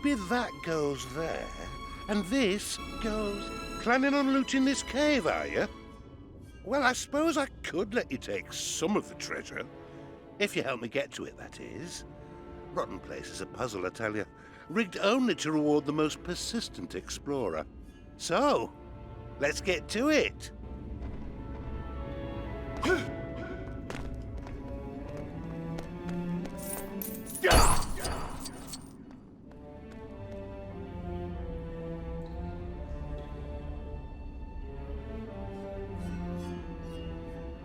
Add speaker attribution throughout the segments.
Speaker 1: Maybe that goes there, and this goes... Planning on looting this cave, are you? Well, I suppose I could let you take some of the treasure. If you help me get to it, that is. Rotten place is a puzzle, I tell you. Rigged only to reward the most persistent explorer. So, let's get to it.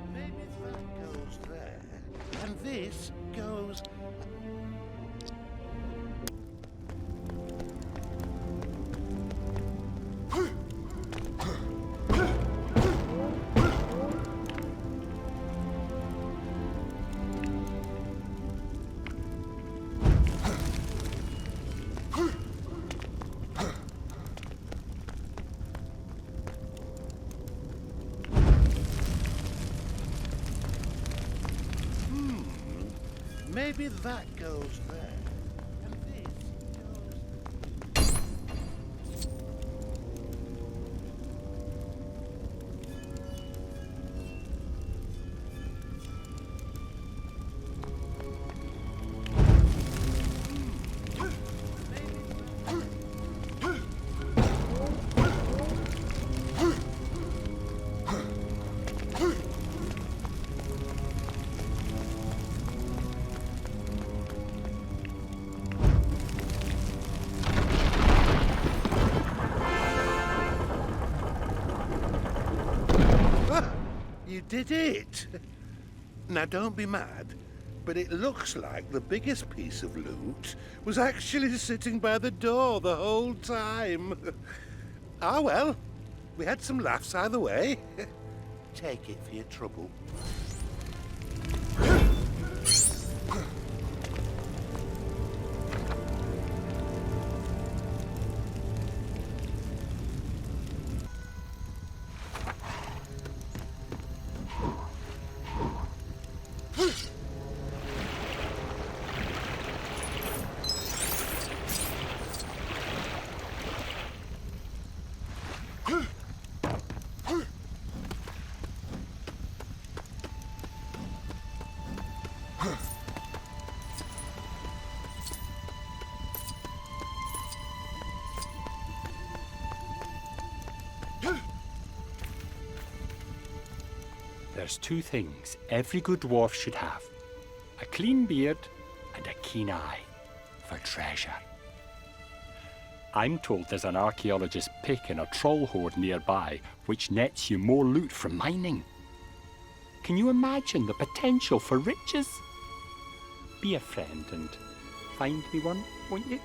Speaker 1: Maybe that goes there, and this goes... Maybe that goes there, and this goes... You did it! Now don't be mad, but it looks like the biggest piece of loot was actually sitting by the door the whole time. Ah well, we had some laughs either way. Take it for your trouble.
Speaker 2: There's two things every good dwarf should have. A clean beard and a keen eye for treasure. I'm told there's an archaeologist's pick in a troll hoard nearby which nets you more loot from mining. Can you imagine the potential for riches? Be a friend and find me one, won't you?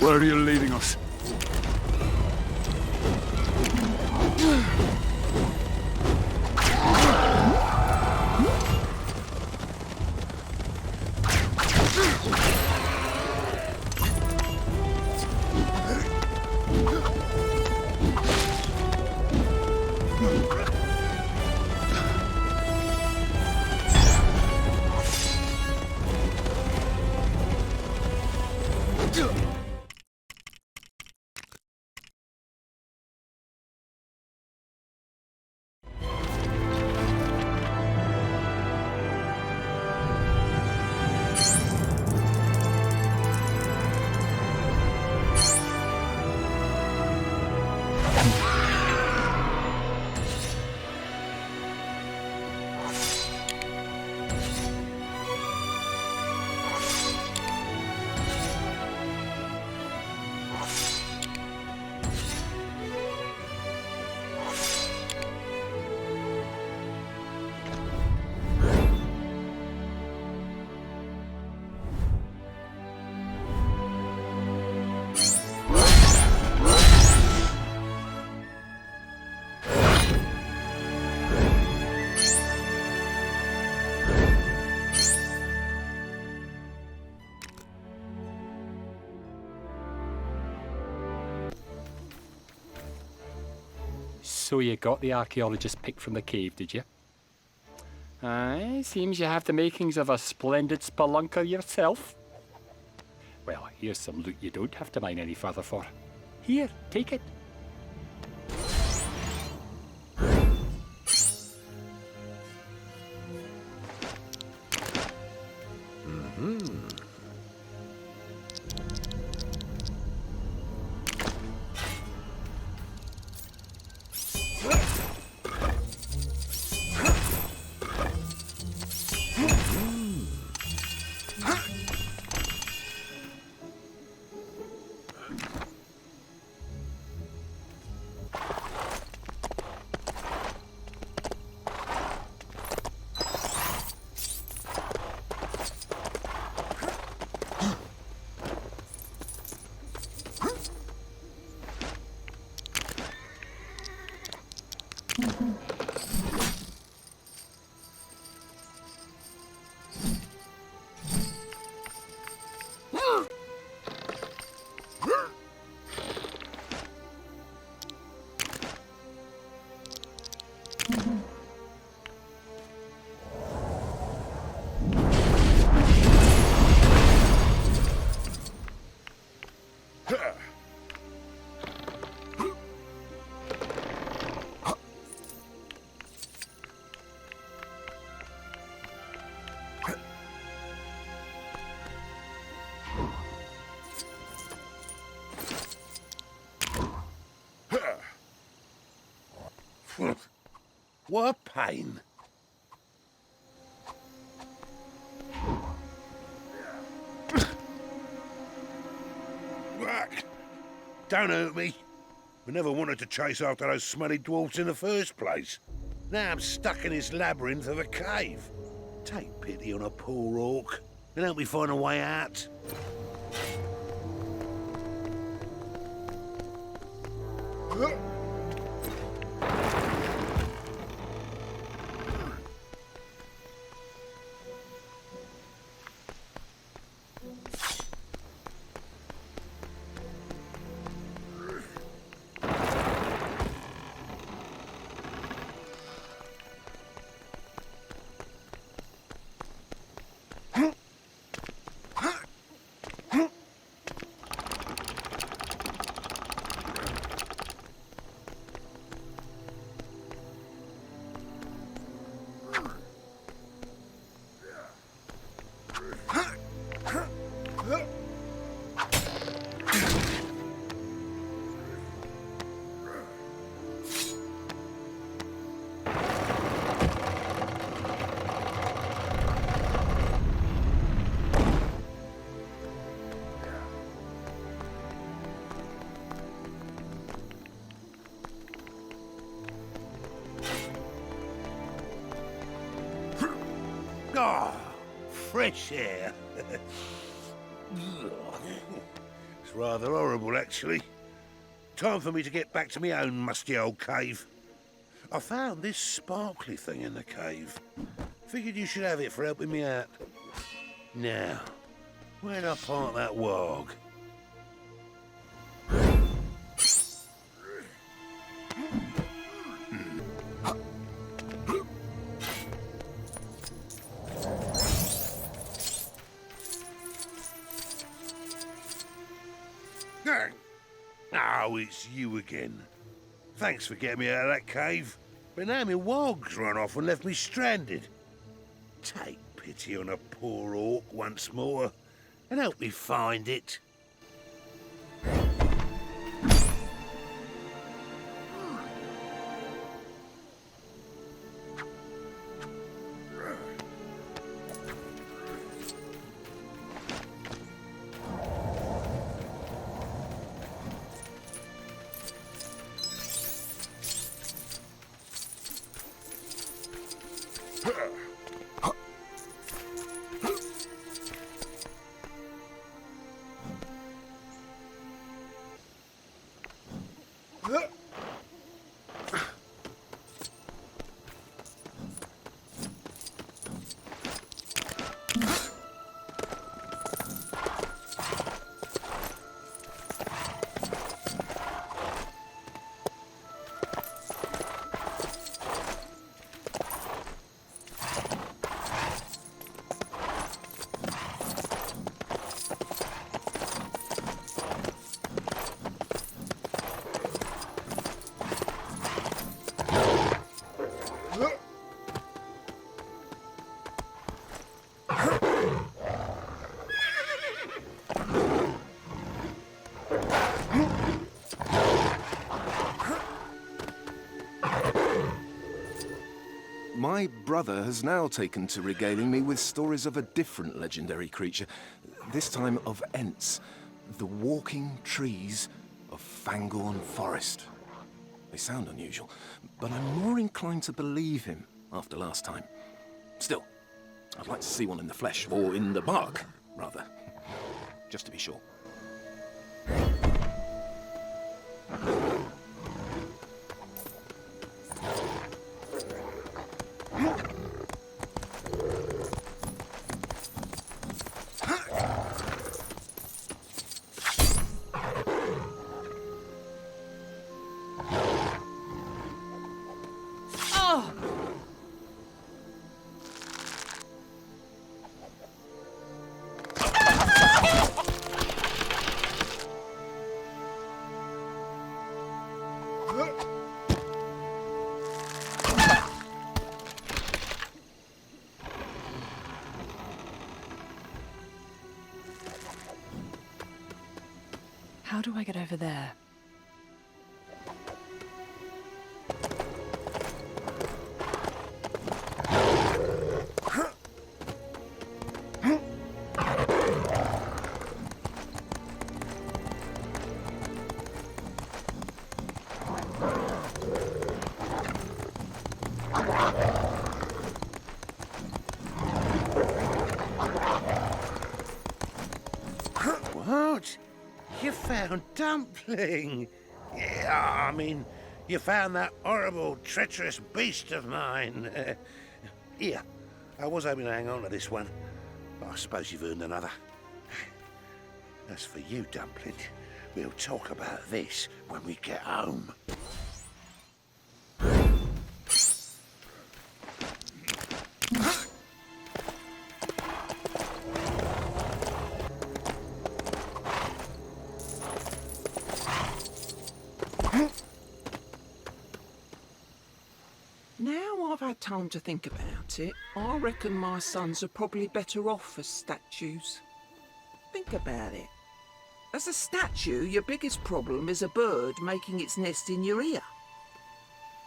Speaker 3: Where are you leading us?
Speaker 2: So you got the archaeologist pick from the cave, did you? Aye, seems you have the makings of a splendid spelunker yourself. Well, here's some loot you don't have to mine any further for. Here, take it.
Speaker 1: What a pain. Don't hurt me. We never wanted to chase after those smelly dwarfs in the first place. Now I'm stuck in this labyrinth of a cave. Take pity on a poor orc and help me find a way out. Oh, fresh air. It's rather horrible, actually. Time for me to get back to my own musty old cave. I found this sparkly thing in the cave. Figured you should have it for helping me out. Now, where'd I park that wog? Oh, it's you again. Thanks for getting me out of that cave. But now my wog's run off and left me stranded. Take pity on a poor orc once more, and help me find it.
Speaker 3: My brother has now taken to regaling me with stories of a different legendary creature, this time of Ents, the walking trees of Fangorn Forest. They sound unusual, but I'm more inclined to believe him after last time. Still, I'd like to see one in the flesh, or in the bark, rather, just to be sure.
Speaker 4: How do I get over there?
Speaker 1: What? You found Dumpling? Yeah, I mean, you found that horrible, treacherous beast of mine. Here, I was hoping to hang on to this one, but I suppose you've earned another. As for you, Dumpling, we'll talk about this when we get home.
Speaker 5: Now I've had time to think about it, I reckon my sons are probably better off as statues. Think about it. As a statue, your biggest problem is a bird making its nest in your ear.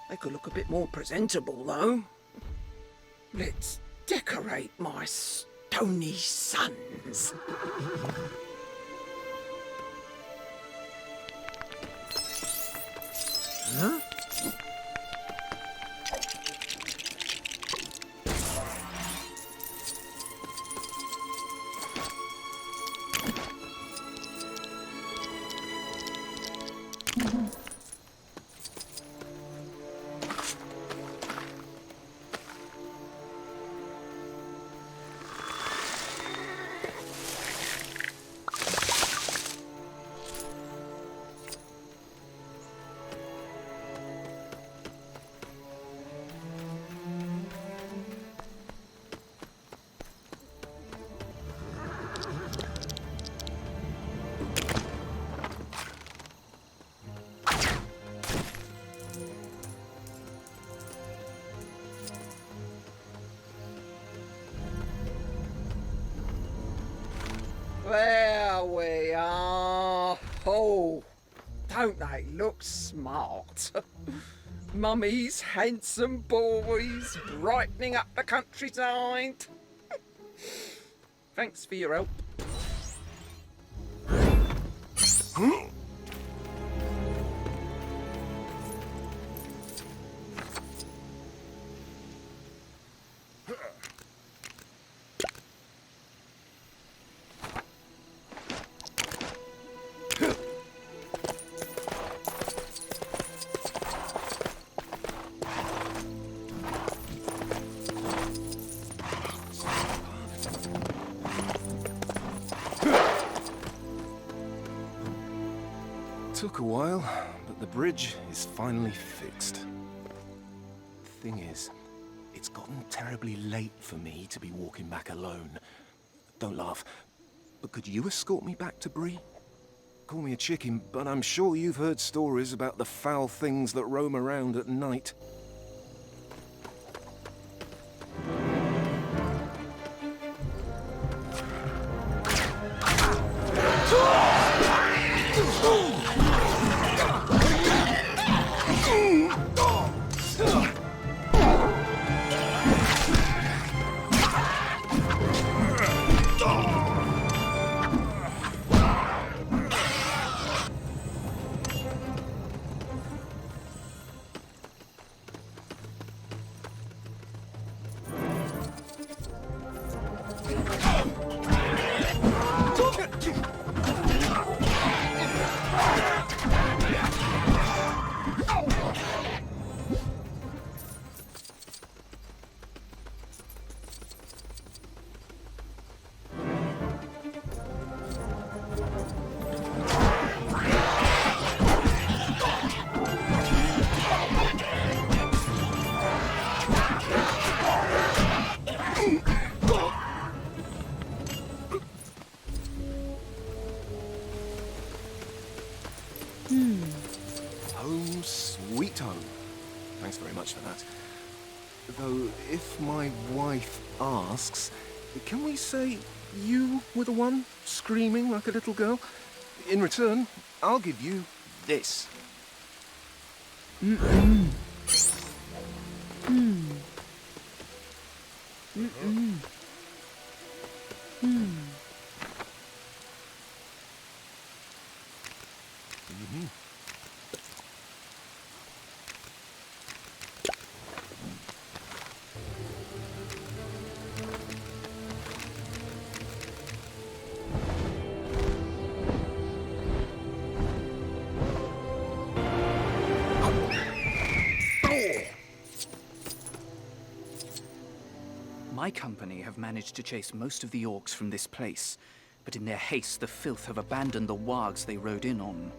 Speaker 5: They could look a bit more presentable, though. Let's decorate my stony sons. Huh? Here we are. Oh, don't they look smart? Mummy's handsome boys, brightening up the countryside. Thanks for your help.
Speaker 3: Took a while, but the bridge is finally fixed. Thing is, it's gotten terribly late for me to be walking back alone. Don't laugh, but could you escort me back to Bree? Call me a chicken, but I'm sure you've heard stories about the foul things that roam around at night. Home sweet home. Thanks very much for that. Though, if my wife asks, can we say you were the one screaming like a little girl? In return, I'll give you this.
Speaker 4: Mm-mm. Mm. Mm-mm. Mm.
Speaker 3: Mm-hmm.
Speaker 6: My company have managed to chase most of the orcs from this place, but in their haste the filth have abandoned the wargs they rode in on.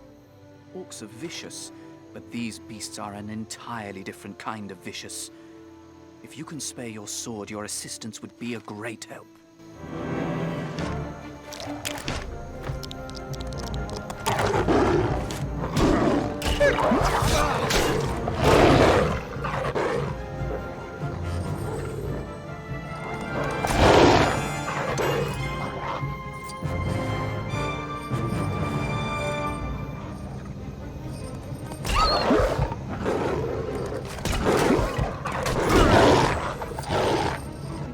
Speaker 6: Orcs are vicious, but these beasts are an entirely different kind of vicious. If you can spare your sword, your assistance would be a great help.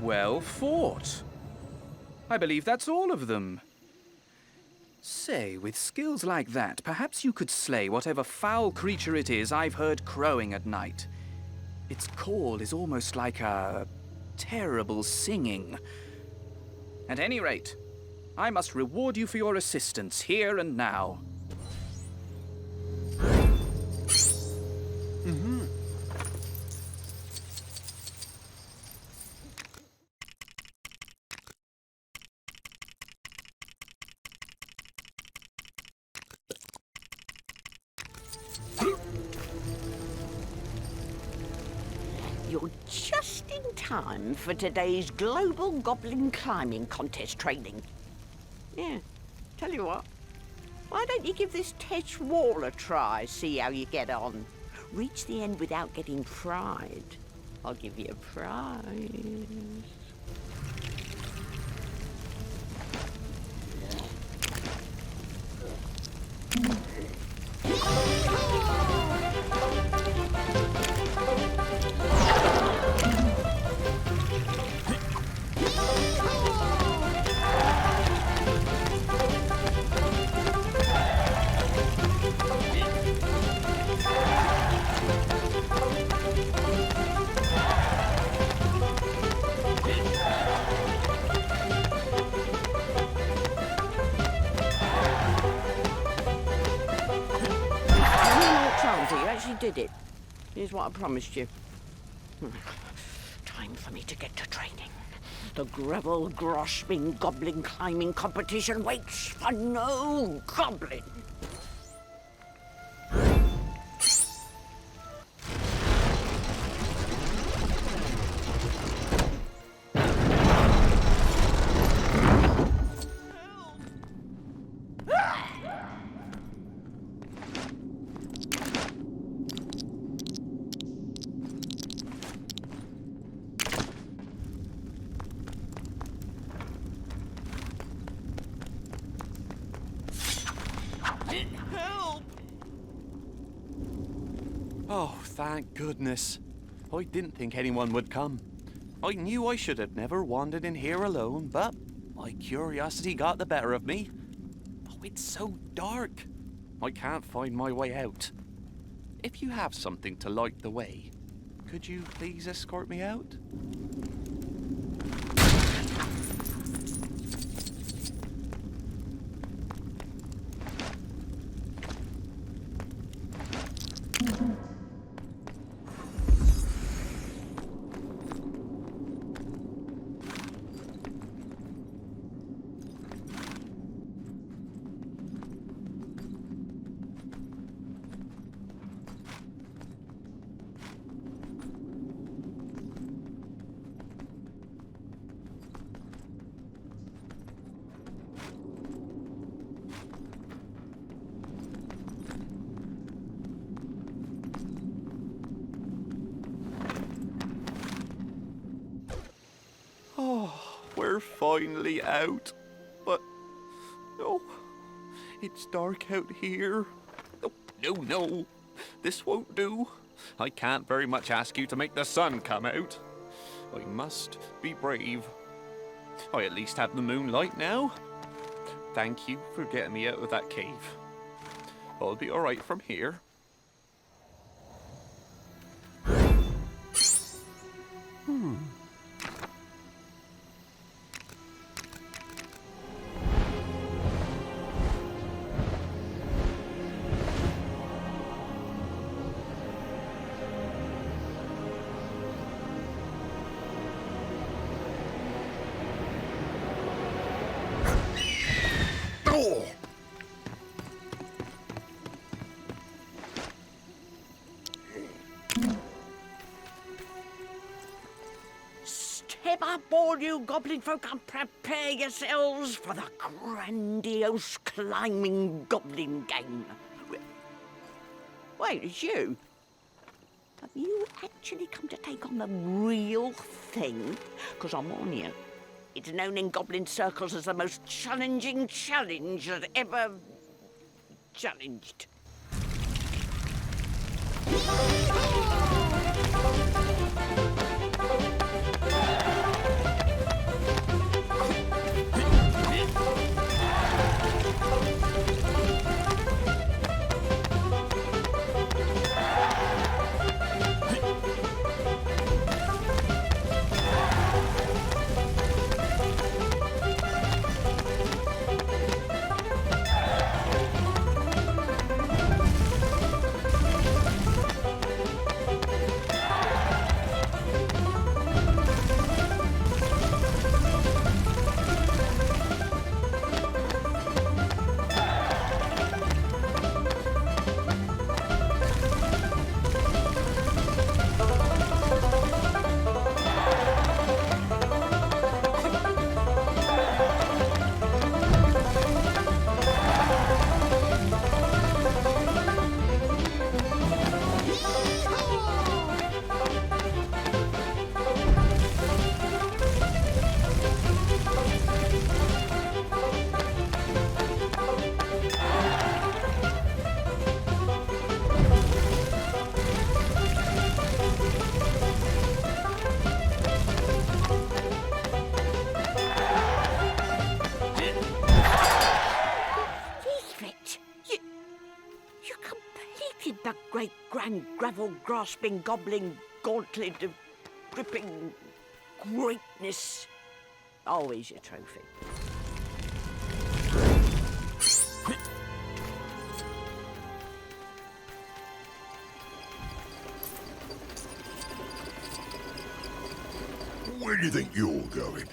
Speaker 6: Well fought. I believe that's all of them. Say, with skills like that, perhaps you could slay whatever foul creature it is I've heard crowing at night. Its call is almost like a terrible singing. At any rate, I must reward you for your assistance here and now.
Speaker 4: You're just in time for today's global goblin climbing contest training. Yeah, tell you what, why don't you give this Tetch wall a try, see how you get on? Reach the end without getting fried. I'll give you a prize. did it. Here's what I promised you. Time for me to get to training. The gravel grasping goblin climbing competition waits for no goblin.
Speaker 7: Oh, thank goodness. I didn't think anyone would come. I knew I should have never wandered in here alone, but my curiosity got the better of me. Oh, it's so dark. I can't find my way out. If you have something to light the way, could you please escort me out? We're finally out. But no, it's dark out here. No, this won't do. I can't very much ask you to make the sun come out. I must be brave. I at least have the moonlight now. Thank you for getting me out of that cave. I'll be all right from here.
Speaker 4: Step up, all you goblin folk, and prepare yourselves for the grandiose climbing goblin game. Wait, it's you? Have you actually come to take on the real thing? Because I'm on you. It's known in goblin circles as the most challenging challenge that ever challenged. The great grand gravel-grasping goblin gauntlet of gripping greatness. Oh, here's your trophy.
Speaker 8: Where do you think you're going?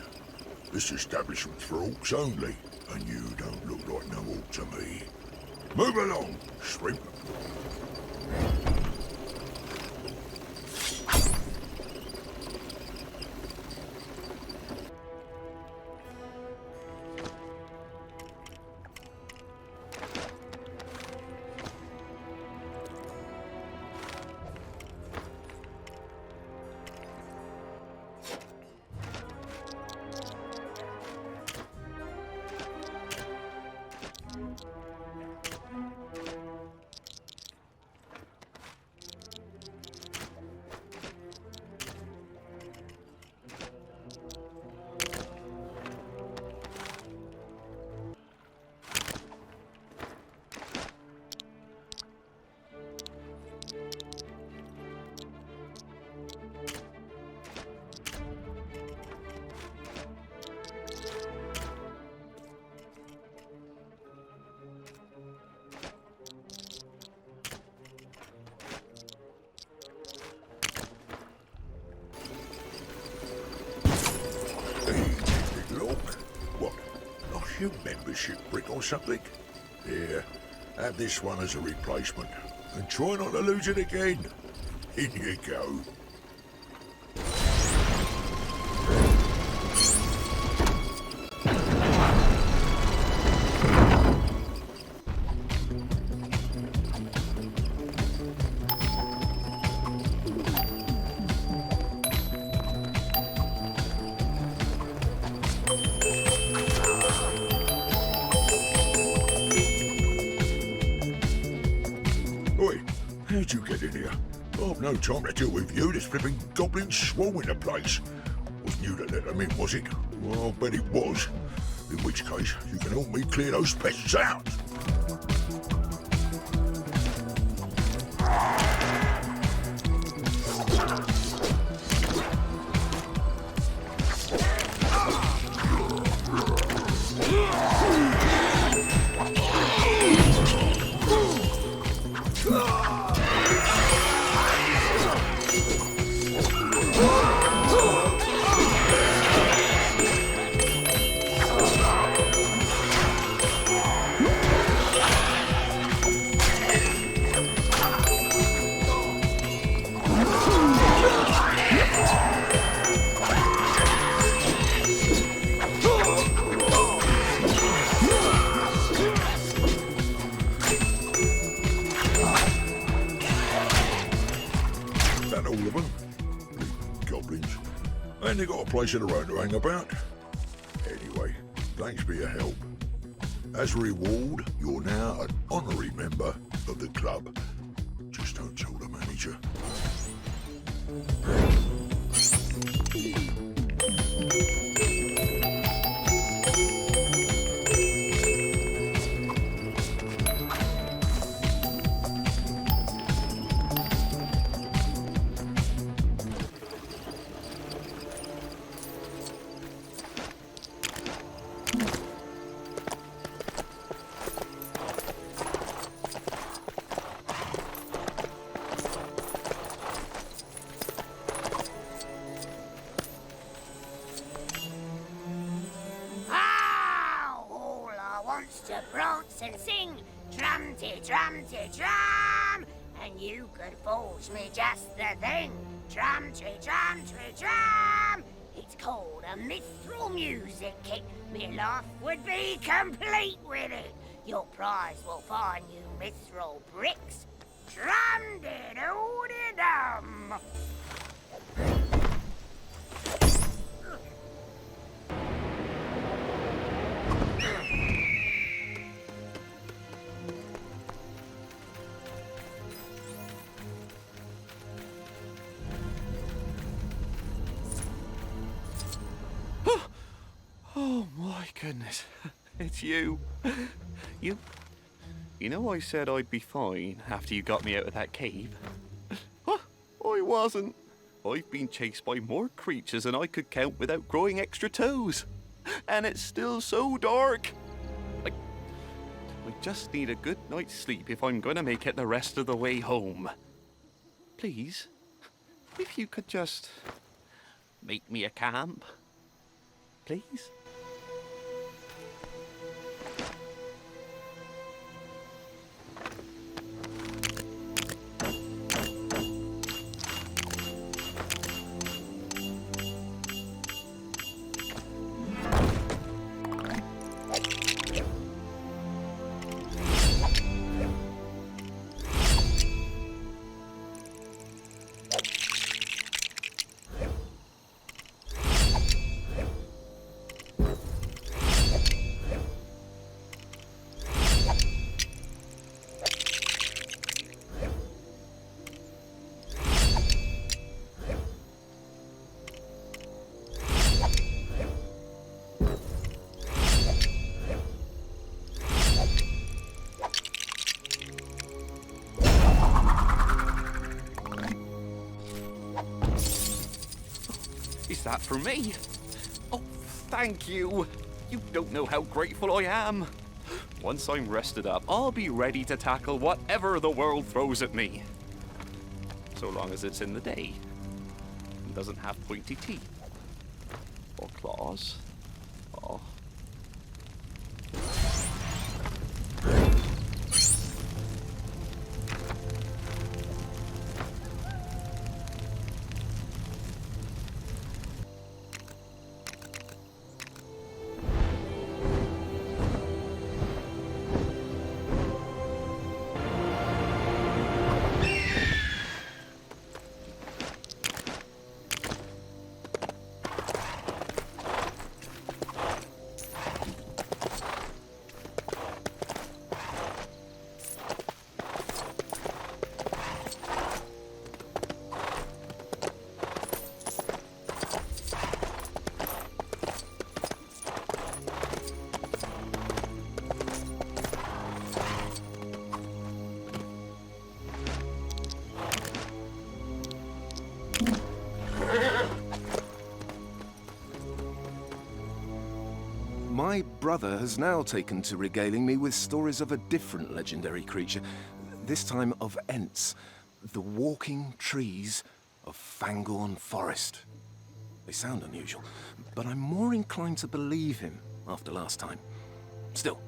Speaker 8: This establishment's for orcs only, and you don't look like no orc to me. Move along, shrimp. Your membership brick or something? Here, have this one as a replacement. And try not to lose it again. In you go. How'd you get in here? I've no time to deal with you. This flipping goblin swarming the place. Wasn't you that let them in, was it? Well, I'll bet it was. In which case, you can help me clear those pests out. And they got a place of their own to hang about. Anyway, thanks for your help. As a reward, you're now an honorary member of the club. Just don't tell the manager.
Speaker 9: To prance and sing, trum-ti-trum-ti-trum, and you could forge me just the thing, trum-ti-trum-ti-trum. It's called a mithril music kit. Me life would be complete with it. Your prize will find you mithril bricks. Trum-di-doo-di-dum.
Speaker 7: Oh my goodness, it's you. You know I said I'd be fine after you got me out of that cave? Huh, I wasn't. I've been chased by more creatures than I could count without growing extra toes. And it's still so dark. I just need a good night's sleep if I'm going to make it the rest of the way home. Please, if you could just make me a camp? Please? Is that for me? Oh, thank you. You don't know how grateful I am. Once I'm rested up, I'll be ready to tackle whatever the world throws at me. So long as it's in the day and doesn't have pointy teeth or claws. Oh.
Speaker 3: My brother has now taken to regaling me with stories of a different legendary creature, this time of Ents, the walking trees of Fangorn Forest. They sound unusual, but I'm more inclined to believe him after last time. Still,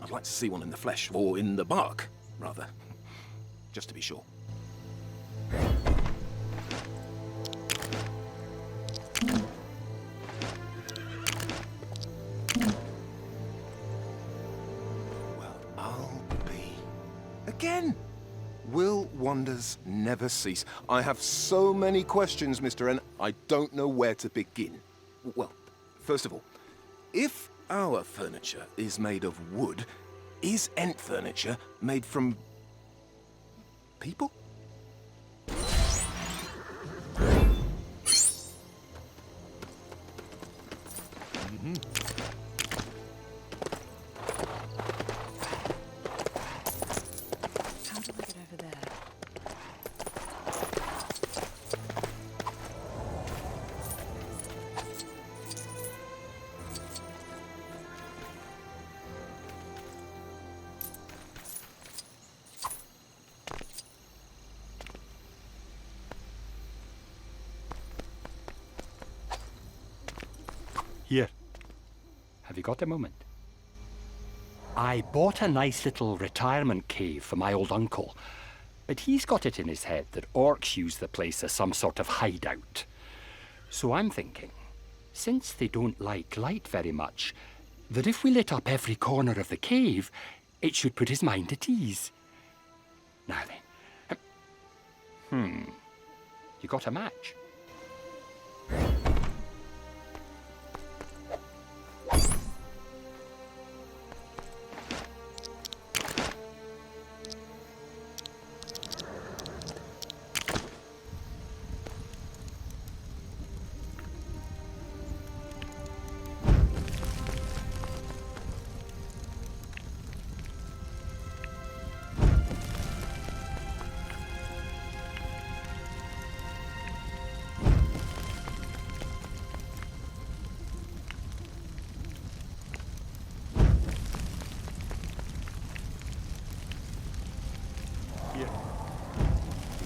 Speaker 3: I'd like to see one in the flesh, or in the bark, rather, just to be sure. Again! Will wonders never cease? I have so many questions, Mr. N. I don't know where to begin. Well, first of all, if our furniture is made of wood, is Ent furniture made from people?
Speaker 2: Here. Have you got a moment? I bought a nice little retirement cave for my old uncle, but he's got it in his head that orcs use the place as some sort of hideout. So I'm thinking, since they don't like light very much, that if we lit up every corner of the cave, it should put his mind at ease. Now then. You got a match?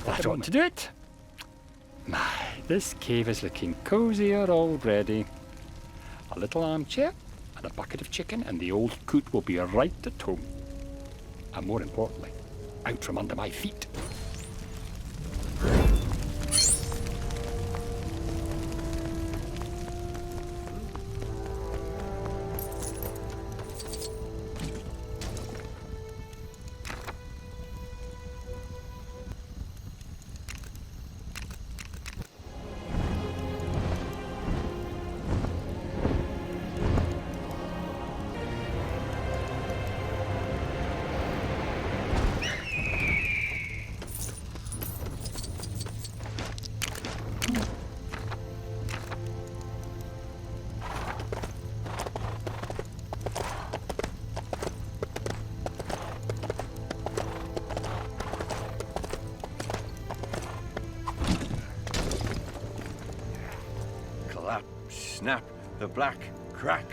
Speaker 2: That ought to do it. My This cave is looking cozier already. A little armchair and a bucket of chicken and the old coot will be right at home. And more importantly, out from under my feet.
Speaker 10: Clap, snap, the black, crack,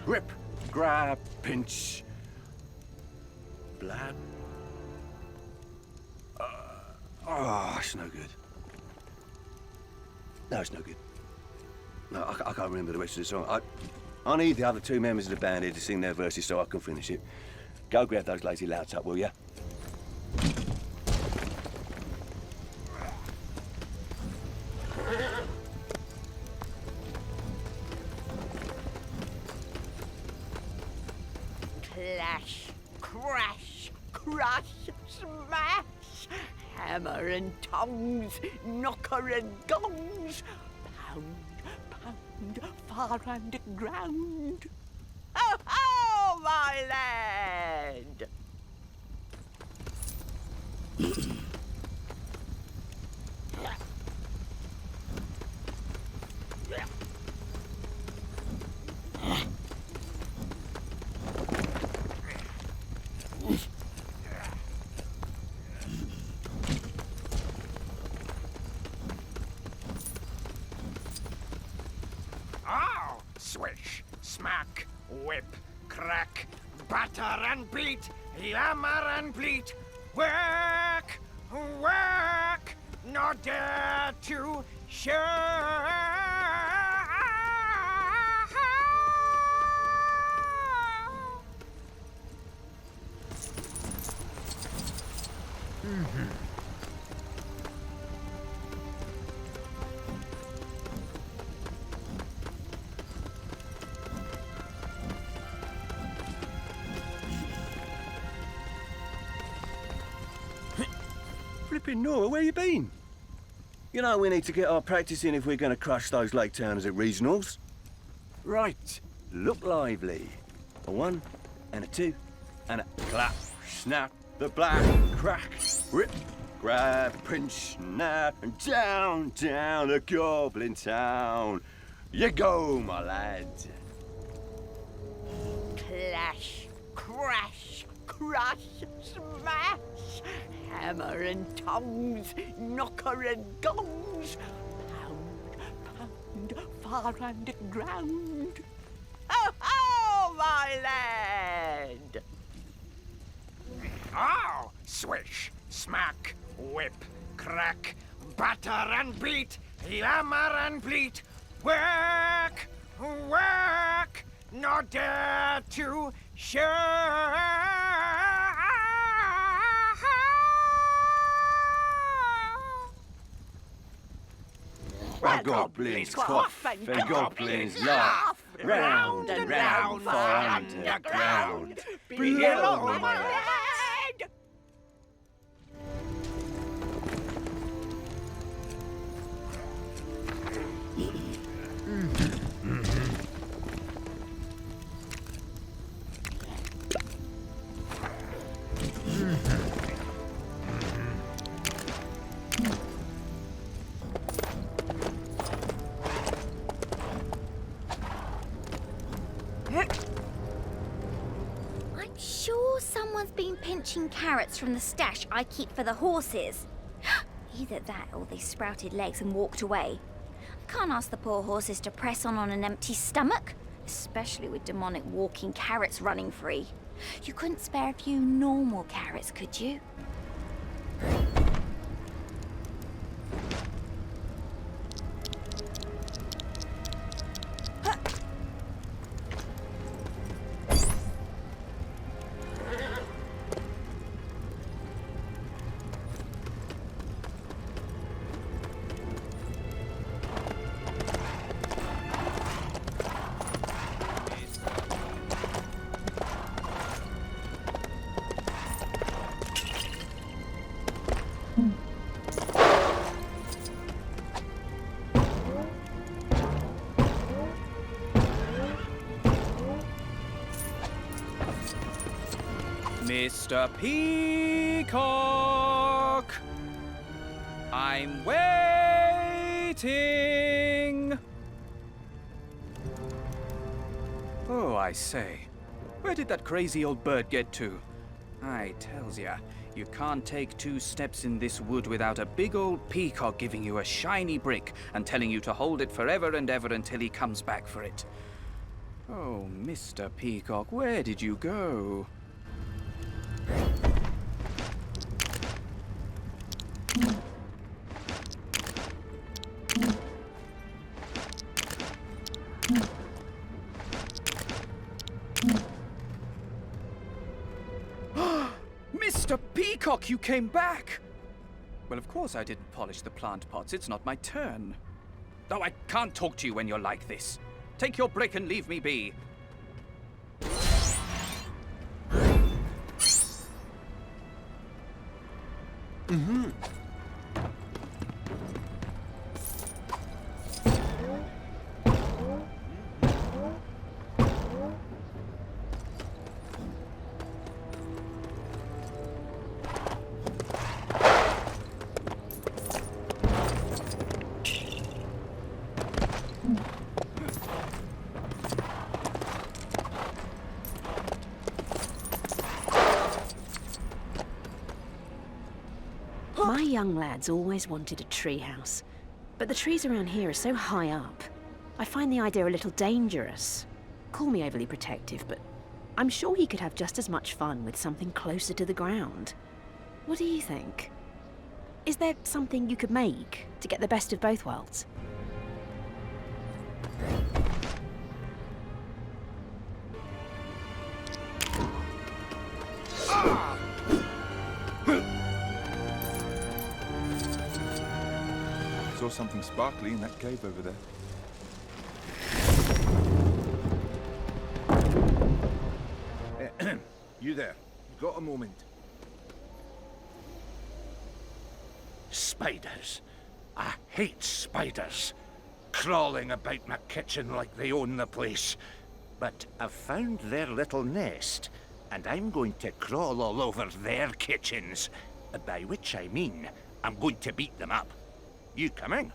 Speaker 10: rip, grab, pinch. Blab. Oh, it's no good. No, it's no good. No, I can't remember the rest of the song. I need the other two members of the band here to sing their verses so I can finish it. Go grab those lazy louts up, will ya?
Speaker 4: Clash, crash, crush, smash, hammer and tongs, knocker and gongs, pound, pound, far underground. Ho, ho, my lad!
Speaker 11: Oh, swish, smack, whip, crack, batter and beat, yammer and bleat, work, work, not dare to share.
Speaker 10: Flipping Nora, where you been? You know we need to get our practice in if we're going to crush those Lake Towners at regionals. Right, look lively. A 1 and a 2 and a clap, snap, the black, crack, rip, grab, pinch, snap, and down, down the Goblin Town. You go, my lad.
Speaker 4: Clash, crash, crush, smash, hammer and tongs, knocker and gongs, pound, pound, far underground. Ho, ho, my lad!
Speaker 11: Oh, swish, smack, whip, crack, batter and beat, yammer and bleat, work, work, not dare to share.
Speaker 10: Well, goblins quaff and goblins laugh, round and round for underground. Below, my lad.
Speaker 12: I'm sure someone's been pinching carrots from the stash I keep for the horses. Either that or they sprouted legs and walked away. I can't ask the poor horses to press on an empty stomach, especially with demonic walking carrots running free. You couldn't spare a few normal carrots, could you?
Speaker 6: Mr. Peacock! I'm waiting! Oh, I say. Where did that crazy old bird get to? I tells ya, you can't take 2 steps in this wood without a big old peacock giving you a shiny brick and telling you to hold it forever and ever until he comes back for it. Oh, Mr. Peacock, where did you go? Mr. Peacock, you came back! Well, of course I didn't polish the plant pots. It's not my turn. No, I can't talk to you when you're like this. Take your brick and leave me be.
Speaker 13: My young lads always wanted a treehouse, but the trees around here are so high up. I find the idea a little dangerous. Call me overly protective, but I'm sure he could have just as much fun with something closer to the ground. What do you think? Is there something you could make to get the best of both worlds?
Speaker 14: Saw something sparkly in that cave over there.
Speaker 1: You there? Got a moment? Spiders. I hate spiders. Crawling about my kitchen like they own the place. But I've found their little nest, and I'm going to crawl all over their kitchens. By which I mean, I'm going to beat them up. You coming?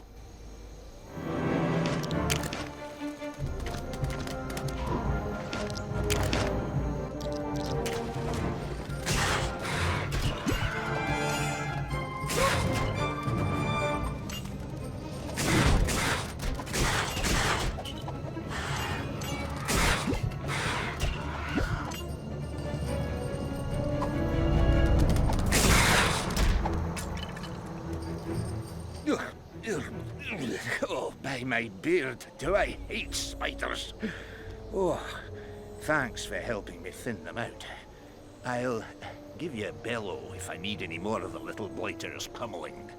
Speaker 1: Oh, by my beard, do I hate spiders. Oh, thanks for helping me thin them out. I'll give you a bellow if I need any more of the little blighters pummeling.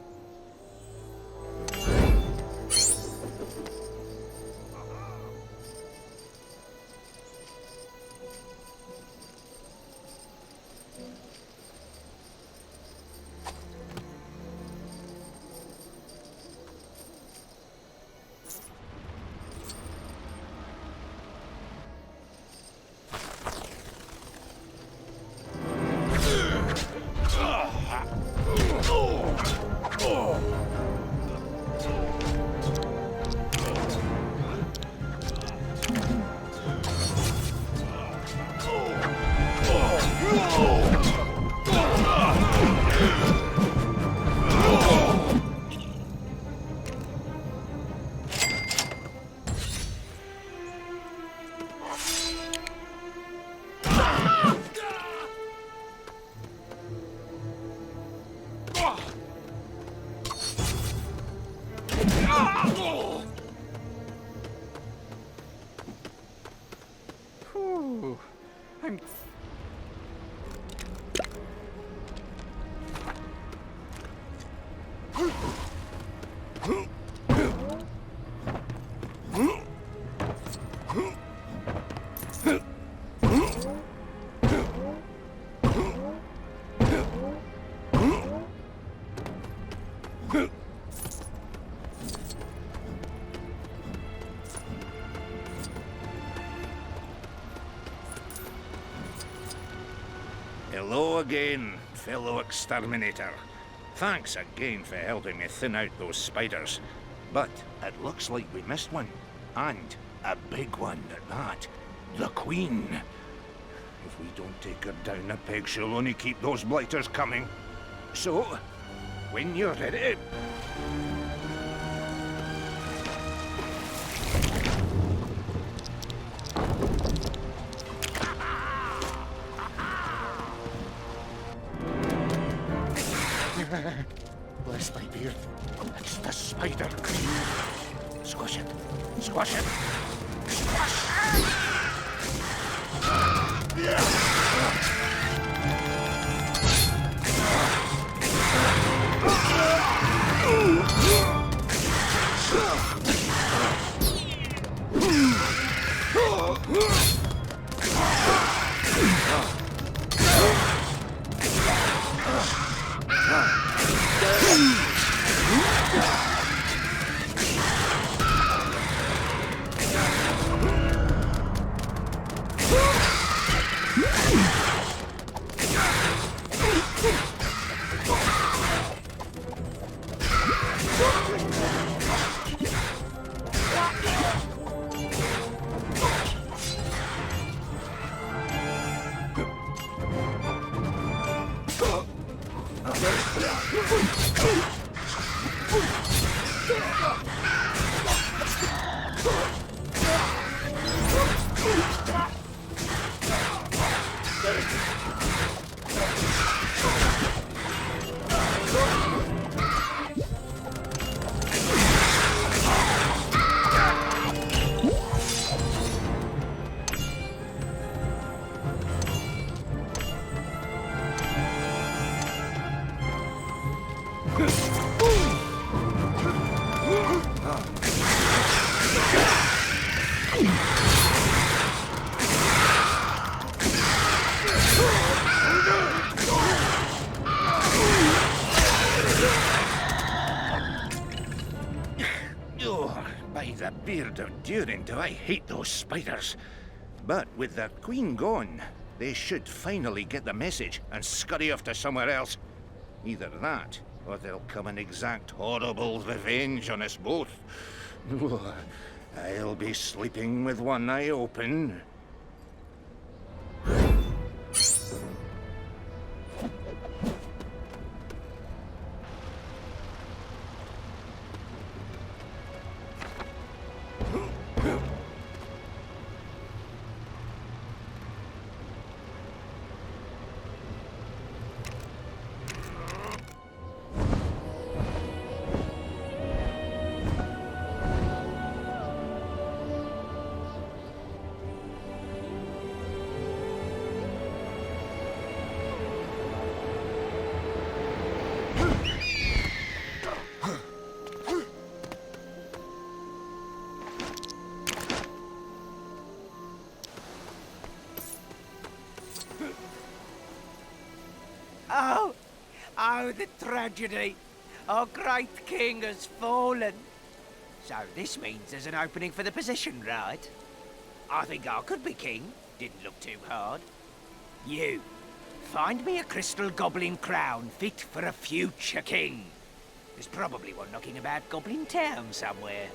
Speaker 15: Hello again, fellow exterminator. Thanks again for helping me thin out those spiders. But it looks like we missed one. And a big one at that. The Queen. If we don't take her down a peg, she'll only keep those blighters coming. So, when you're ready... Bless my beard. It's the spider queen. Squash it. Squash it. Squash By the beard of Durin, do I hate those spiders. But with their queen gone, they should finally get the message and scurry off to somewhere else. Either that, or they'll come and exact horrible revenge on us both. I'll be sleeping with one eye open.
Speaker 11: Oh, the tragedy. Our great king has fallen. So this means there's an opening for the position, right? I think I could be king. Didn't look too hard. You, find me a crystal goblin crown fit for a future king. There's probably one knocking about Goblin Town somewhere.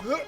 Speaker 11: Whoa!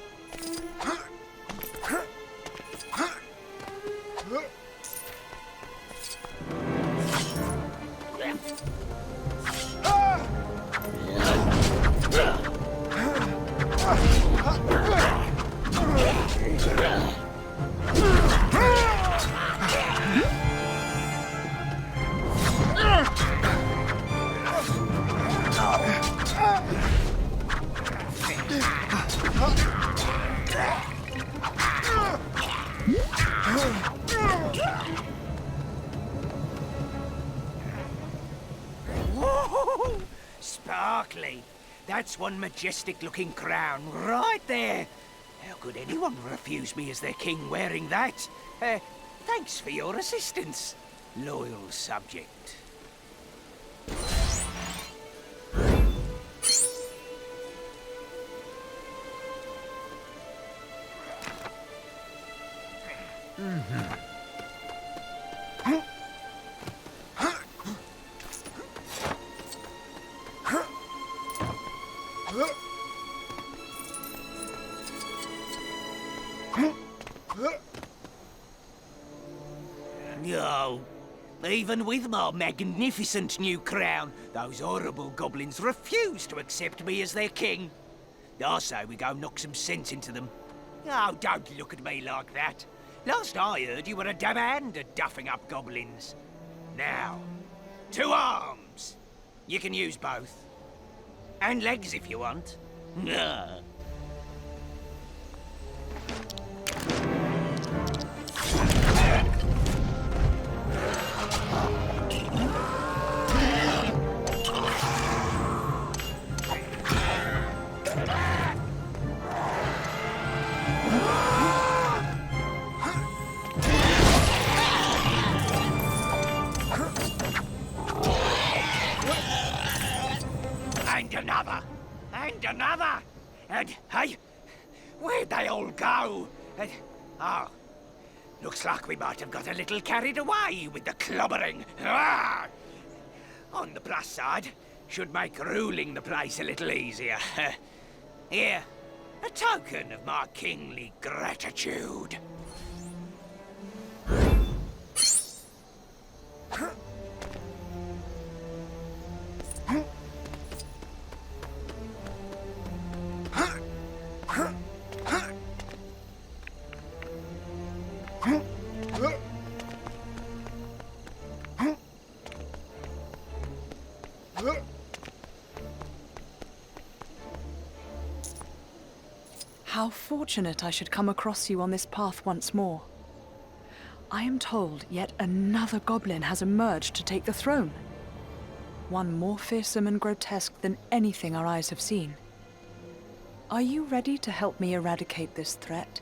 Speaker 11: Sparkly. That's one majestic-looking crown right there. How could anyone refuse me as their king wearing that? Thanks for your assistance, loyal subject. No. Even with my magnificent new crown, those horrible goblins refuse to accept me as their king. I say we go knock some sense into them. Oh, don't look at me like that. Last I heard, you were a dab hand at duffing up goblins. Now, to arms. You can use both. And legs if you want. Nah. And another! And, hey, where'd they all go? And, oh, looks like we might have got a little carried away with the clobbering. Ah! On the plus side, should make ruling the place a little easier. Here, a token of my kingly gratitude.
Speaker 16: How fortunate I should come across you on this path once more. I am told yet another goblin has emerged to take the throne. One more fearsome and grotesque than anything our eyes have seen. Are you ready to help me eradicate this threat?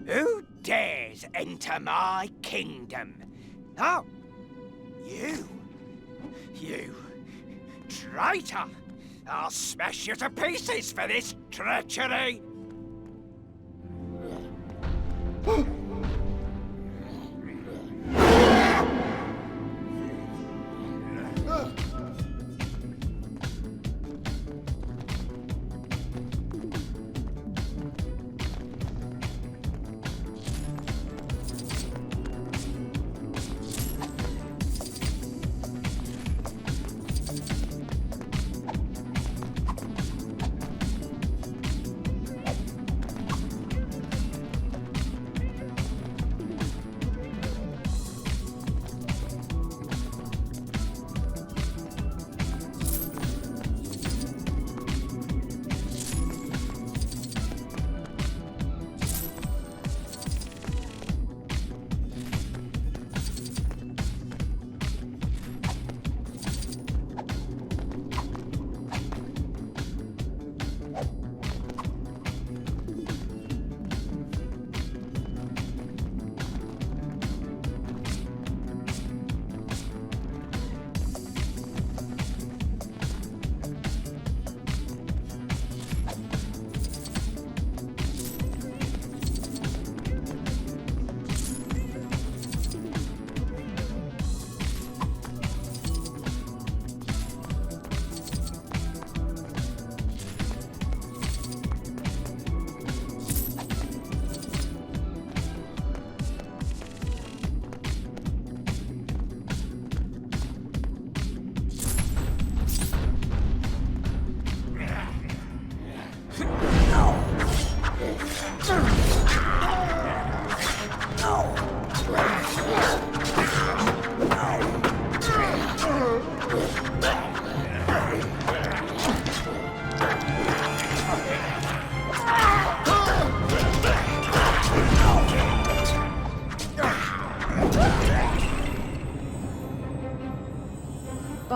Speaker 11: Who dares enter my kingdom? Oh, you traitor! I'll smash you to pieces for this treachery!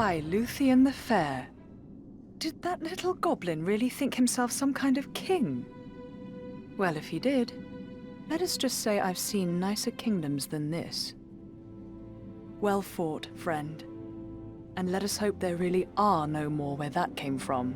Speaker 16: Why, Luthien the Fair. Did that little goblin really think himself some kind of king? Well, if he did, let us just say I've seen nicer kingdoms than this. Well fought, friend. And let us hope there really are no more where that came from.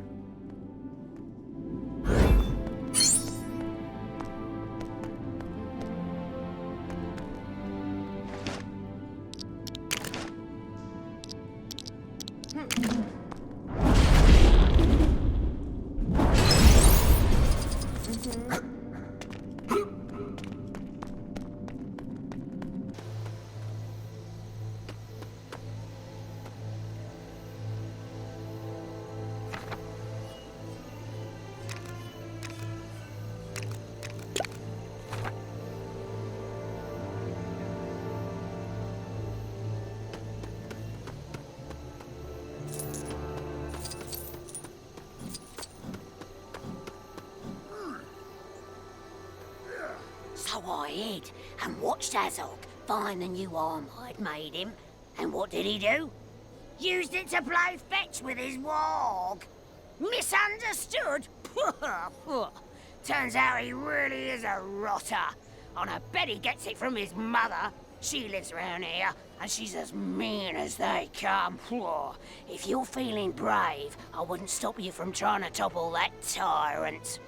Speaker 9: So I hid and watched Azog find the new arm I'd made him. And what did he do? Used it to play fetch with his warg. Misunderstood? Turns out he really is a rotter. And I bet he gets it from his mother. She lives around here, and she's as mean as they come. If you're feeling brave, I wouldn't stop you from trying to topple that tyrant.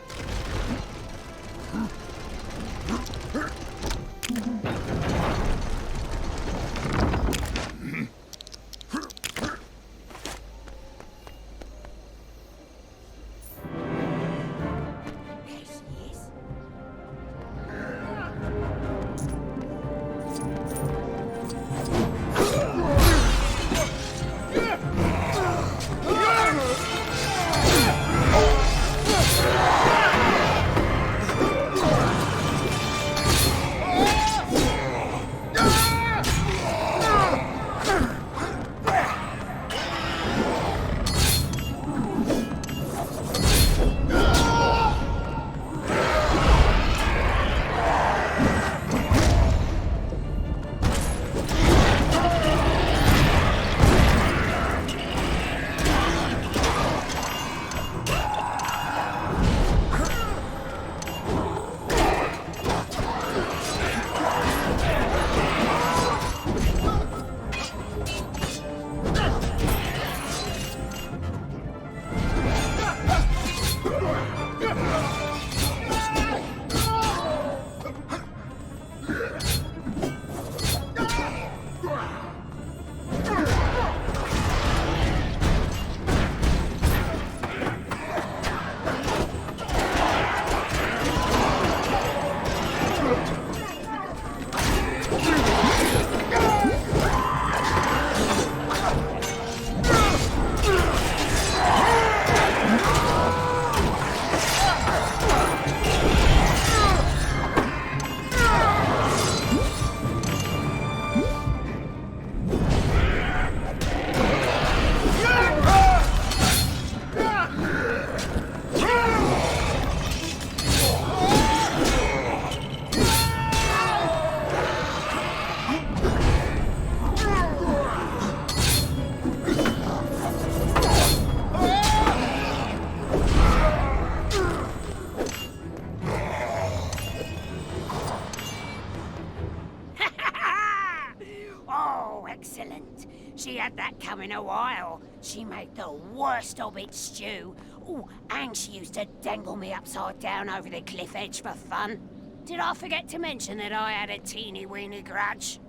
Speaker 9: Excellent. She had that coming a while. She made the worst hobbit stew. Oh, and she used to dangle me upside down over the cliff edge for fun. Did I forget to mention that I had a teeny weeny grudge?